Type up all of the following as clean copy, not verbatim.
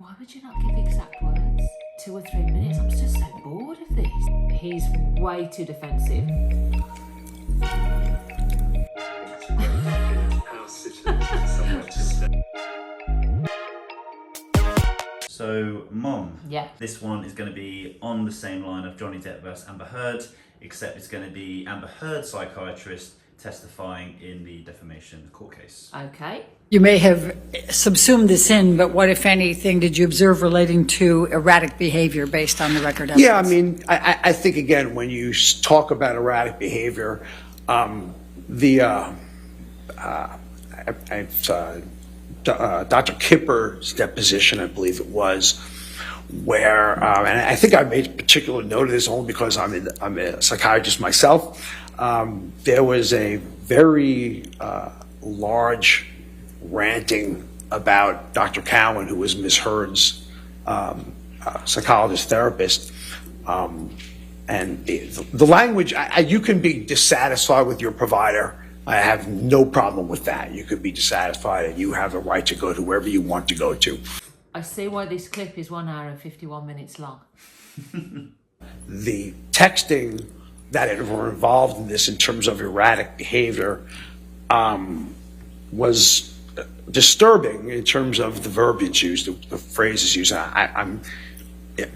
Why would you not give exact words? 2 or 3 minutes? I'm just so bored of this. He's way too defensive. So, Mom, Yeah. this one is going to be on the same line of Johnny Depp versus Amber Heard, except it's going to be Amber Heard's psychiatrist testifying in the defamation court case. Okay. You may have subsumed this in, but what, if anything, did you observe relating to erratic behavior based on the record evidence? Yeah, I mean, I think, again, when you talk about erratic behavior, Dr. Kipper's deposition, I believe it was, where, and I think I made particular note of this only because I'm a psychiatrist myself. There was a very large ranting about Dr. Cowan, who was Ms. Heard's psychologist therapist. And the language, you can be dissatisfied with your provider. I have no problem with that. You could be dissatisfied and you have a right to go to wherever you want to go to. I see why this clip is 1 hour and 51 minutes long. The texting that were involved in this in terms of erratic behavior was disturbing in terms of the verbiage used, the phrases used. Am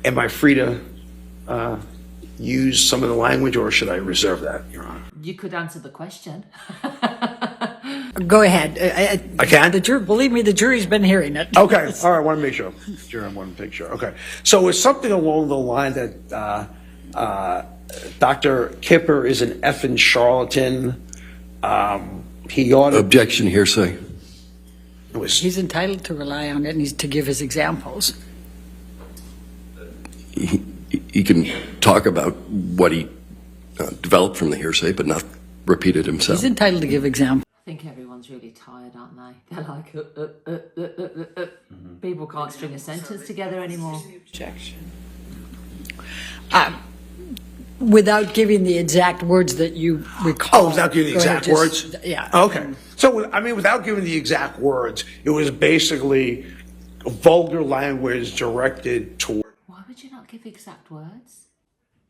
I free to use some of the language, or should I reserve that, Your Honor? You could answer the question. Go ahead. I can? Believe me, the jury's been hearing it. Okay, all right, I want to make sure. Sure, I want to make sure. Okay, so it's something along the line that Dr. Kipper is an effing charlatan. He ought to... Objection, hearsay. He's entitled to rely on it and he's to give his examples. He can talk about what he developed from the hearsay, but not repeat it himself. He's entitled to give examples. I think everyone's really tired, aren't they? They're like, People can't string a sentence together anymore. Objection. Without giving the exact words that you recall. Oh, without giving the exact words? Yeah. Okay. So, I mean, without giving the exact words, it was basically vulgar language directed toward... Why would you not give exact words?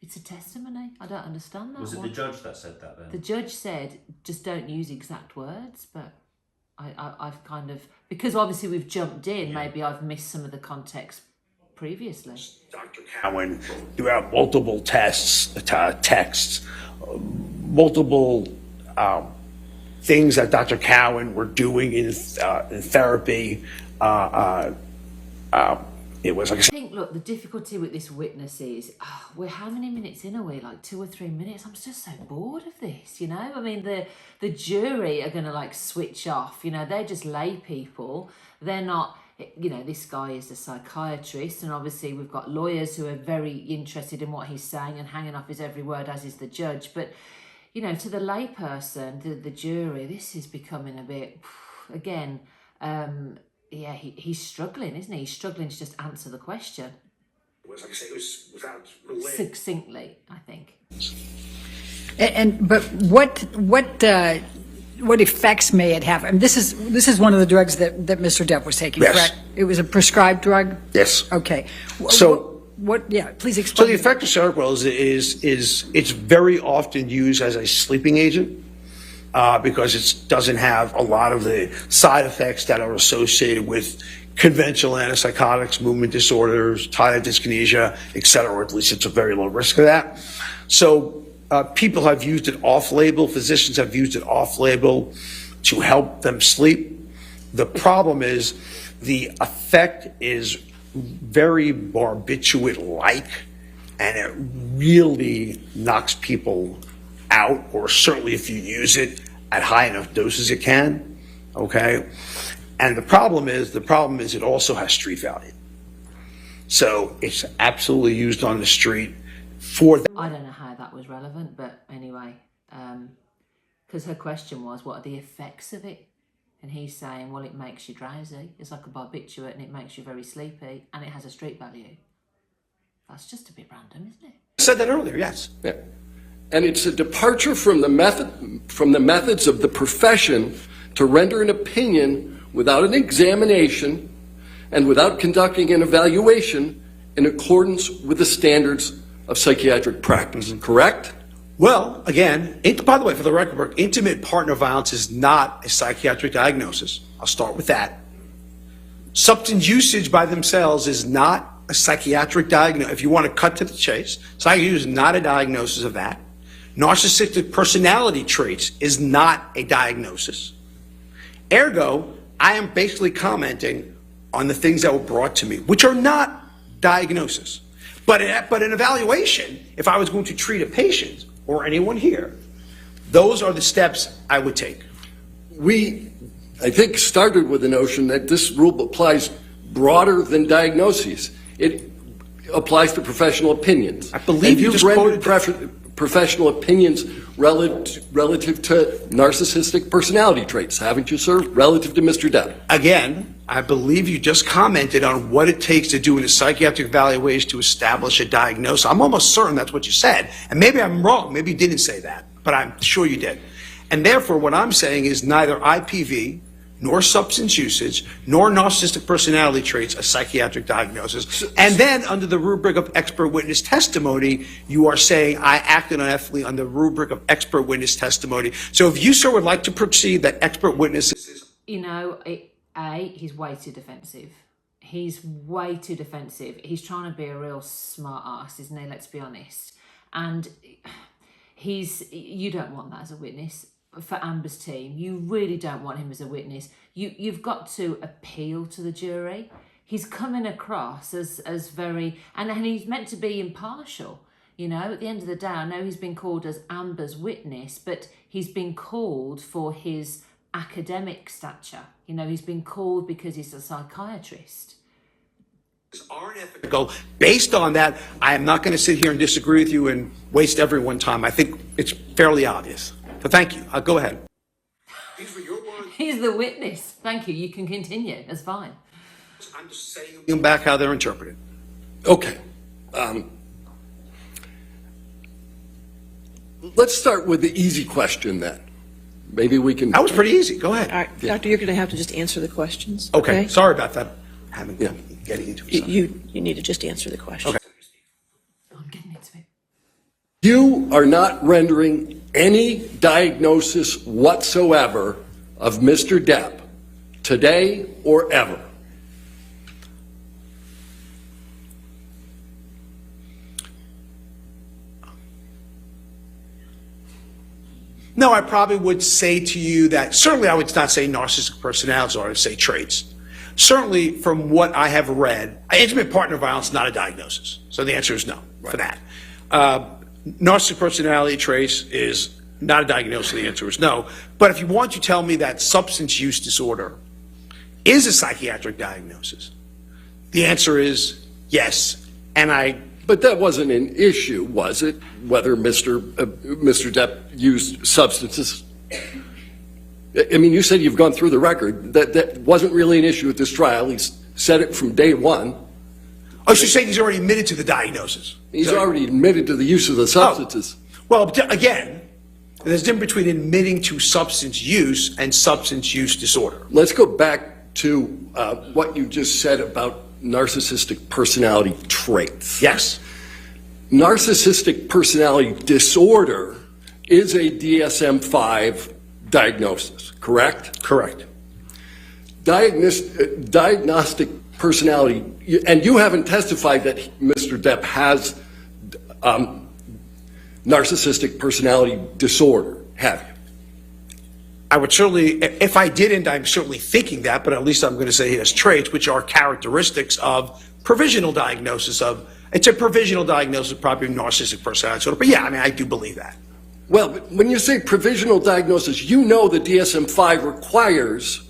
It's a testimony. I don't understand that. Was it the judge that said that then? The judge said, just don't use exact words, but I've kind of... Because obviously we've jumped in, maybe I've missed some of the context previously. Dr. Cowan, throughout multiple texts, multiple things that Dr. Cowan were doing in therapy. It was like I think, look, the difficulty with this witness is, we're how many minutes in are we? Like 2 or 3 minutes? I'm just so bored of this, you know? I mean, the jury are going to like switch off, you know? They're just lay people. They're not... You know, this guy is a psychiatrist, and obviously we've got lawyers who are very interested in what he's saying and hanging off his every word, as is the judge. But, you know, to the layperson, the jury, this is becoming a bit, again, yeah, he's struggling, isn't he? He's struggling to just answer the question. like I say, it was without relating. Succinctly, I think. But what effects may it have? I mean, this is one of the drugs that Mr. Depp was taking, Yes. correct? It was a prescribed drug? Yes. Okay. So yeah, please So explain. the effect of Seroquel is it's very often used as a sleeping agent because it doesn't have a lot of the side effects that are associated with conventional antipsychotics, movement disorders, tardive dyskinesia, et cetera, or at least it's a very low risk of that. So people have used it off-label, physicians have used it off-label to help them sleep. The problem is the effect is very barbiturate-like, and it really knocks people out, or certainly if you use it at high enough doses it can, okay? And the problem is it also has street value. So it's absolutely used on the street for that. I don't know how that was relevant, but anyway, because her question was, what are the effects of it? And he's saying, well, it makes you drowsy. It's like a barbiturate and it makes you very sleepy and it has a street value. That's just a bit random, isn't it? I said that earlier, yes. Yeah. And it's a departure from the methods of the profession to render an opinion without an examination and without conducting an evaluation in accordance with the standards of psychiatric practice, correct? Well, again, by the way, for the record, intimate partner violence is not a psychiatric diagnosis. I'll start with that. Substance usage by themselves is not a psychiatric diagnosis. If you want to cut to the chase, psychiatry is not a diagnosis of that. Narcissistic personality traits is not a diagnosis. Ergo, I am basically commenting on the things that were brought to me, which are not diagnosis. But an evaluation, if I was going to treat a patient or anyone here, those are the steps I would take. We, I think, started with the notion that this rule applies broader than diagnoses. It applies to professional opinions. I believe you just rendered quoted professional opinions relative to narcissistic personality traits, haven't you, sir? Relative to Mr. Depp. Again, I believe you just commented on what it takes to do in a psychiatric evaluation to establish a diagnosis. I'm almost certain that's what you said. And maybe I'm wrong. Maybe you didn't say that, but I'm sure you did. And therefore, what I'm saying is neither IPV, nor substance usage, nor narcissistic personality traits a psychiatric diagnosis. And then under the rubric of expert witness testimony, you are saying I acted unethically under the rubric of expert witness testimony. So if you, sir, would like to proceed that expert witnesses... You know, he's way too defensive. He's way too defensive. He's trying to be a real smart ass, isn't he? Let's be honest. And you don't want that as a witness. For Amber's team, you really don't want him as a witness. You've got to appeal to the jury. He's coming across as very, and he's meant to be impartial. You know, at the end of the day, I know he's been called as Amber's witness, but he's been called for his academic stature. You know, he's been called because he's a psychiatrist. Aren't ethical. Based on that, I am not going to sit here and disagree with you and waste everyone's time. I think it's fairly obvious. So thank you. Go ahead. These were your words. He's the witness. Thank you. You can continue. That's fine. I'm just saying back how they're interpreted. Okay. Let's start with the easy question then. Maybe we can... That was pretty easy. Go ahead. All right, Yeah. Doctor, you're going to have to just answer the questions. Okay. Sorry about that. Getting into it. You need to just answer the question. Okay. I'm getting into it. You are not rendering any diagnosis whatsoever of Mr. Depp today or ever. No, I probably would say to you that certainly I would not say narcissistic personalities, or I would say traits. Certainly from what I have read, intimate partner violence is not a diagnosis. So the answer is no for that. Narcissistic personality traits is not a diagnosis. The answer is no. But if you want to tell me that substance use disorder is a psychiatric diagnosis, the answer is yes. But that wasn't an issue, was it? Whether Mr. Depp used substances? I mean, you said you've gone through the record. That wasn't really an issue at this trial. He's said it from day one. Oh, so you're saying he's already admitted to the diagnosis? He's already admitted to the use of the substances. Well, again, there's a difference between admitting to substance use and substance use disorder. Let's go back to what you just said about narcissistic personality traits. Yes. Narcissistic personality disorder is a DSM-5 diagnosis, correct? Correct. Diagnostic personality, and you haven't testified that Mr. Depp has narcissistic personality disorder, have you? I would certainly, if I didn't, I'm certainly thinking that, but at least I'm going to say he has traits which are characteristics of provisional diagnosis of, it's a provisional diagnosis of probably narcissistic personality disorder. But yeah, I mean, I do believe that. Well, when you say provisional diagnosis, you know the DSM-5 requires,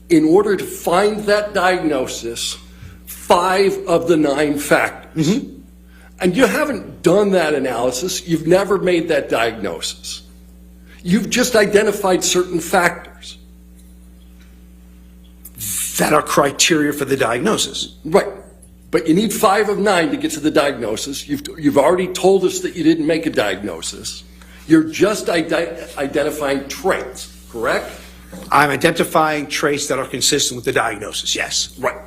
in order to find that diagnosis, 5 of the 9 factors. Mm-hmm. And you haven't done that analysis. You've never made that diagnosis. You've just identified certain factors that are criteria for the diagnosis. Right. But you need 5 of 9 to get to the diagnosis. You've already told us that you didn't make a diagnosis. You're just identifying traits, correct? I'm identifying traits that are consistent with the diagnosis, yes. Right.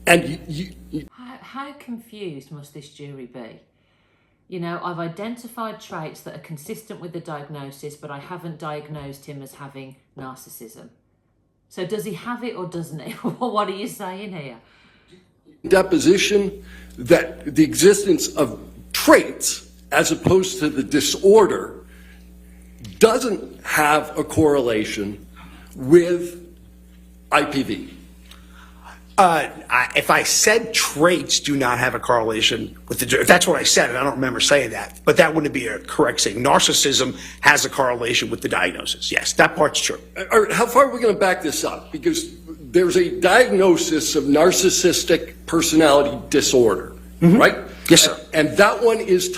And How confused must this jury be? You know, I've identified traits that are consistent with the diagnosis, but I haven't diagnosed him as having narcissism. So does he have it or doesn't he? What are you saying here? deposition that the existence of traits as opposed to the disorder doesn't have a correlation with IPV. If I said traits do not have a correlation with if that's what I said, and I don't remember saying that, but that wouldn't be a correct saying. Narcissism has a correlation with the diagnosis. Yes, that part's true. All right, how far are we going to back this up? Because there's a diagnosis of narcissistic personality disorder, right? Yes, sir. And that one is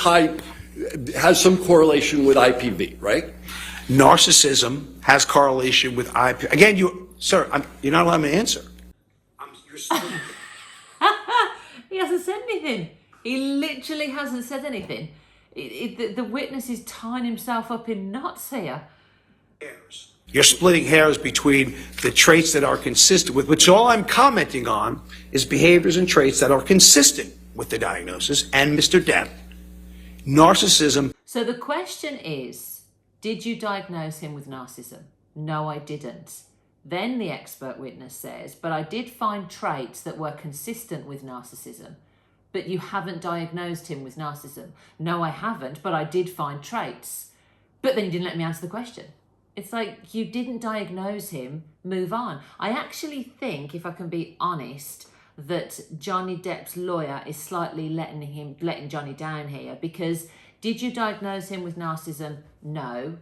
has some correlation with IPV, right? Narcissism has correlation with IPV. Again, you're not allowing me to answer. He hasn't said anything. He literally hasn't said anything. The witness is tying himself up in knots here. You're splitting hairs between the traits that are consistent with, which all I'm commenting on is behaviors and traits that are consistent with the diagnosis and Mr. Depp. Narcissism. So the question is, did you diagnose him with narcissism? No, I didn't. Then the expert witness says, but I did find traits that were consistent with narcissism. But you haven't diagnosed him with narcissism. No, I haven't, but I did find traits. But then you didn't let me answer the question. It's like, you didn't diagnose him, move on. I actually think, if I can be honest, that Johnny Depp's lawyer is slightly letting Johnny down here, because did you diagnose him with narcissism? No.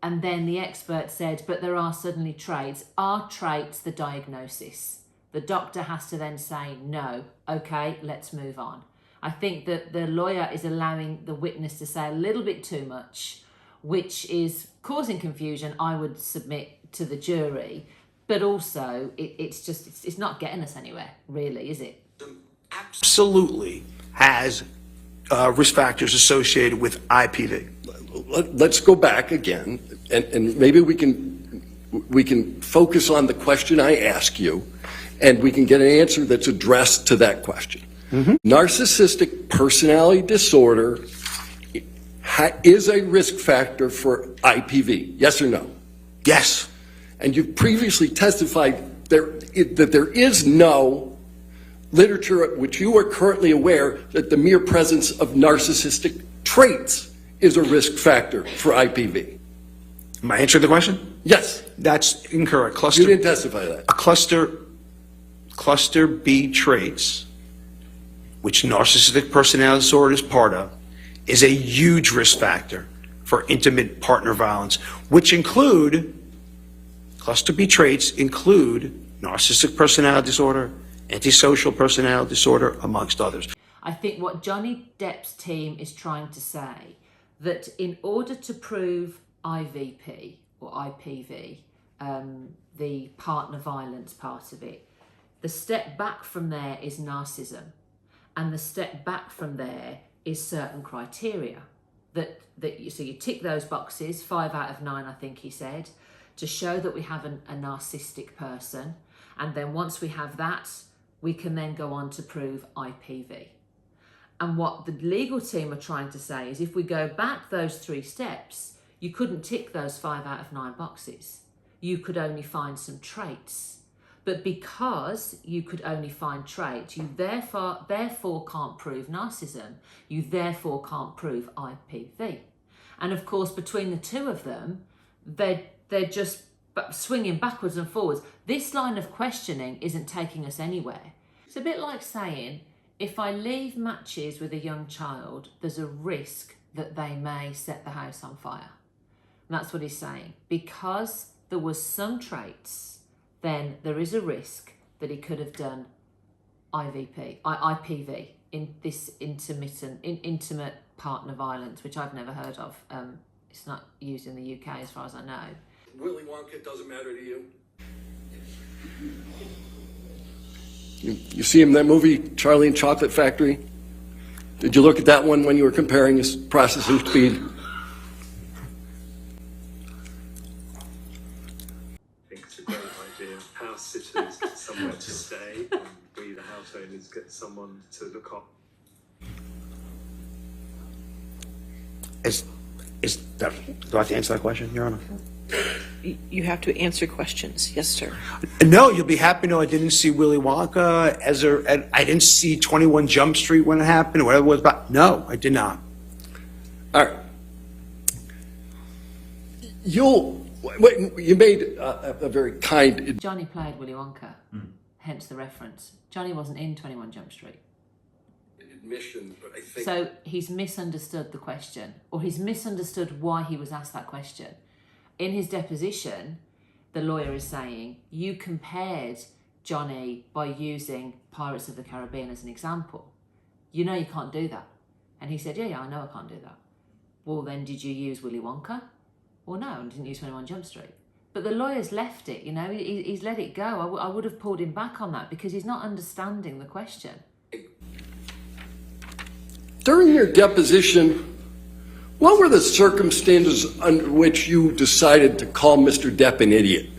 And then the expert said, but there are suddenly traits. Are traits the diagnosis? The doctor has to then say, no, okay, let's move on. I think that the lawyer is allowing the witness to say a little bit too much, which is causing confusion, I would submit, to the jury. But also, it's not getting us anywhere, really, is it? Absolutely has risk factors associated with IPV. Let's go back again, and maybe we can focus on the question I ask you, and we can get an answer that's addressed to that question. Mm-hmm. Narcissistic personality disorder is a risk factor for IPV, yes or no? Yes. And you've previously testified that there is no literature at which you are currently aware that the mere presence of narcissistic traits is a risk factor for IPV. Am I answering the question? Yes. That's incorrect. You didn't testify to that. Cluster B traits, which narcissistic personality disorder is part of, is a huge risk factor for intimate partner violence, which cluster B traits include narcissistic personality disorder, antisocial personality disorder, amongst others. I think what Johnny Depp's team is trying to say, that in order to prove IVP or IPV, the partner violence part of it, the step back from there is narcissism, and the step back from there is certain criteria so you tick those boxes, 5 out of 9, I think he said, to show that we have a narcissistic person, and then once we have that, we can then go on to prove IPV. And what the legal team are trying to say is, if we go back those 3 steps, you couldn't tick those 5 out of 9 boxes. You could only find some traits. But because you could only find traits, you therefore can't prove narcissism. You therefore can't prove IPV. And of course, between the two of them, they're just swinging backwards and forwards. This line of questioning isn't taking us anywhere. It's a bit like saying, if I leave matches with a young child, there's a risk that they may set the house on fire. And that's what he's saying. Because there was some traits, then there is a risk that he could have done IPV, in this intimate partner violence, which I've never heard of. It's not used in the UK as far as I know. Willy Wonka doesn't matter to you? You see him in that movie, Charlie and Chocolate Factory? Did you look at that one when you were comparing his processing speed? I think it's a great idea. House sitters get somewhere to stay and breathe a house saying is get someone to look up. Do I have to answer that question, Your Honor? You have to answer questions. Yes, sir. No, you'll be happy to know I didn't see Willy Wonka I didn't see 21 Jump Street when it happened, or whatever it was about. No, I did not. All right. You made a very kind... Johnny played Willy Wonka, hence the reference. Johnny wasn't in 21 Jump Street. admission, but I think... So he's misunderstood the question, or he's misunderstood why he was asked that question. In his deposition, the lawyer is saying, you compared Johnny by using Pirates of the Caribbean as an example. You know you can't do that. And he said, yeah, I know I can't do that. Well, then did you use Willy Wonka? Well, no, I didn't use 21 Jump Street. But the lawyer's left it, you know, he's let it go. I would have pulled him back on that because he's not understanding the question. During your deposition, what were the circumstances under which you decided to call Mr. Depp an idiot?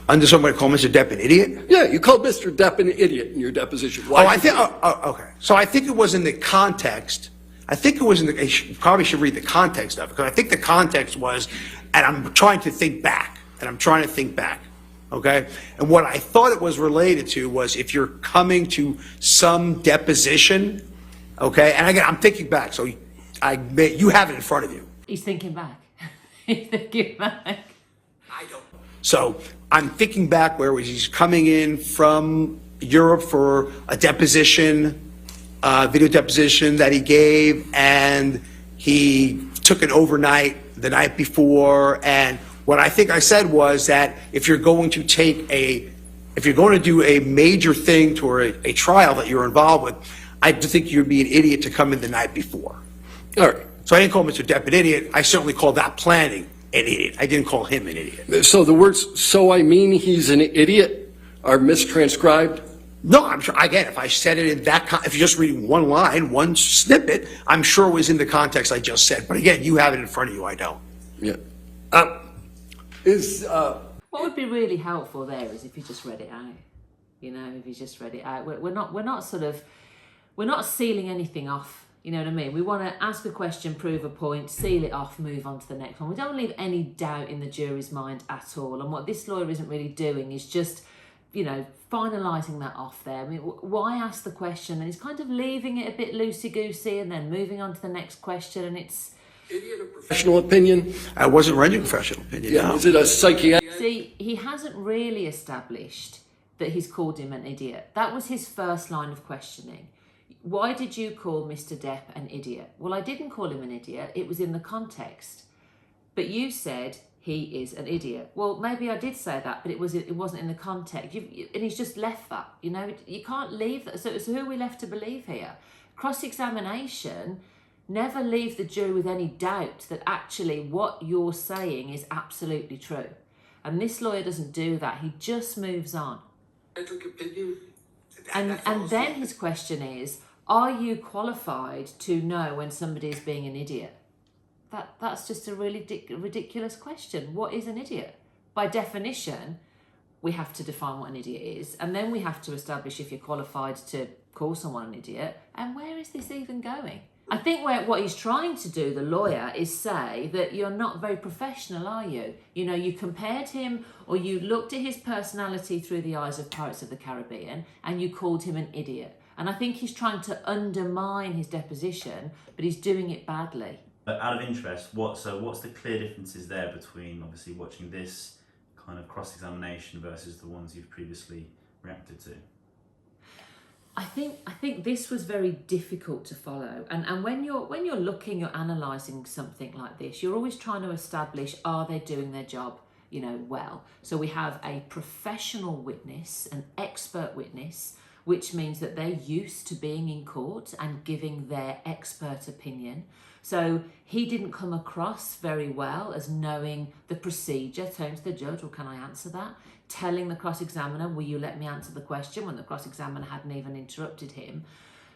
Under somebody call Mr. Depp an idiot? Yeah, you called Mr. Depp an idiot in your deposition. Why? Okay. So I think it was in the context. I think it was in the, you probably should read the context of it, because I think the context was, and I'm trying to think back, okay? And what I thought it was related to was if you're coming to some deposition, okay? And again, I'm thinking back, so you have it in front of you. He's thinking back. He's thinking back. I don't. So I'm thinking back where he's coming in from Europe for a deposition, video deposition that he gave, and he took an overnight the night before. And what I think I said was that if you're going to do a major thing to a trial that you're involved with, I think you'd be an idiot to come in the night before. All right. So I didn't call Mr. Depp an idiot. I certainly called that planning an idiot. I didn't call him an idiot. So the words, so I mean he's an idiot, are mistranscribed? No, I'm sure, again, if I said it in that, if you're just reading one line, one snippet, I'm sure it was in the context I just said. But again, you have it in front of you, I don't. Yeah. What would be really helpful there is if you just read it out. You know, if you just read it out. We're not sealing anything off. You know what I mean? We want to ask a question, prove a point, seal it off, move on to the next one. We don't leave any doubt in the jury's mind at all. And what this lawyer isn't really doing is just, you know, finalising that off there. I mean, why ask the question? And he's kind of leaving it a bit loosey-goosey and then moving on to the next question, and it's... Idiot or professional opinion? I wasn't rendering professional opinion, Yeah, no. is it a psychiatrist? See, he hasn't really established that he's called him an idiot. That was his first line of questioning. Why did you call Mr. Depp an idiot? Well, I didn't call him an idiot. It was in the context. But you said he is an idiot. Well, maybe I did say that, but it wasn't in the context. And he's just left that. You know, you can't leave that. So who are we left to believe here? Cross-examination, never leave the jury with any doubt that actually what you're saying is absolutely true. And this lawyer doesn't do that. He just moves on. And then his question is, are you qualified to know when somebody is being an idiot? That's just a really ridiculous question. What is an idiot? By definition, we have to define what an idiot is, and then we have to establish if you're qualified to call someone an idiot, and where is this even going? I think what he's trying to do, the lawyer, is say that you're not very professional, are you? You know, you compared him, or you looked at his personality through the eyes of Pirates of the Caribbean, and you called him an idiot. And I think he's trying to undermine his deposition, but he's doing it badly. But out of interest, what's the clear differences there between obviously watching this kind of cross-examination versus the ones you've previously reacted to? I think this was very difficult to follow, and when you're looking, you're analysing something like this, you're always trying to establish, are they doing their job, you know, well? So we have a professional witness, an expert witness, which means that they're used to being in court and giving their expert opinion. So he didn't come across very well as knowing the procedure, turning to the judge, well, can I answer that? Telling the cross-examiner, will you let me answer the question, when the cross-examiner hadn't even interrupted him.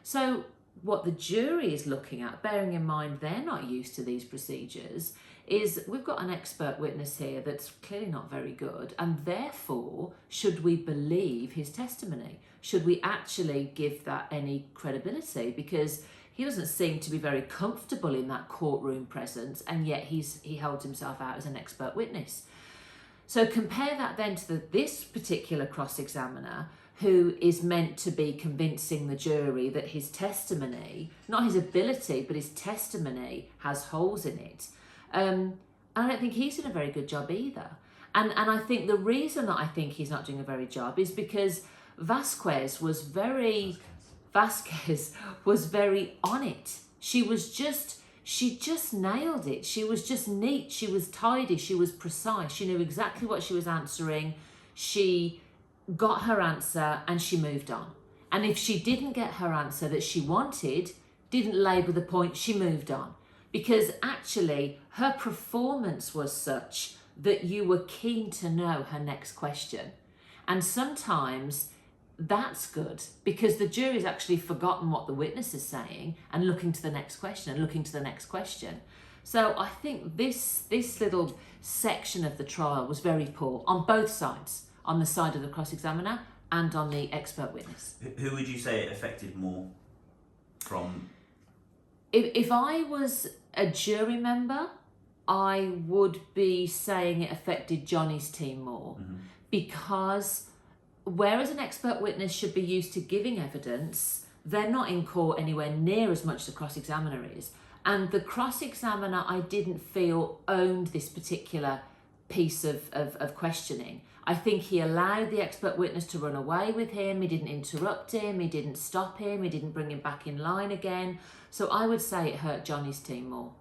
So what the jury is looking at, bearing in mind they're not used to these procedures, is we've got an expert witness here that's clearly not very good, and therefore, should we believe his testimony? Should we actually give that any credibility? Because he doesn't seem to be very comfortable in that courtroom presence, and yet he holds himself out as an expert witness. So compare that then to this particular cross-examiner, who is meant to be convincing the jury that his testimony, not his ability, but his testimony has holes in it. I don't think he's done a very good job either. And I think the reason that I think he's not doing a very job is because Vasquez was very on it. She just nailed it. She was just neat. She was tidy. She was precise. She knew exactly what she was answering. She got her answer and she moved on. And if she didn't get her answer that she wanted, didn't labour the point, she moved on. Because actually her performance was such that you were keen to know her next question. And sometimes that's good, because the jury's actually forgotten what the witness is saying and looking to the next question and looking to the next question. So I think this little section of the trial was very poor on both sides, on the side of the cross-examiner and on the expert witness. Who would you say it affected more from? If I was a jury member, I would be saying it affected Johnny's team more, because whereas an expert witness should be used to giving evidence, they're not in court anywhere near as much as the cross-examiner is. And the cross-examiner, I didn't feel, owned this particular piece of questioning. I think he allowed the expert witness to run away with him. He didn't interrupt him. He didn't stop him. He didn't bring him back in line again. So I would say it hurt Johnny's team more.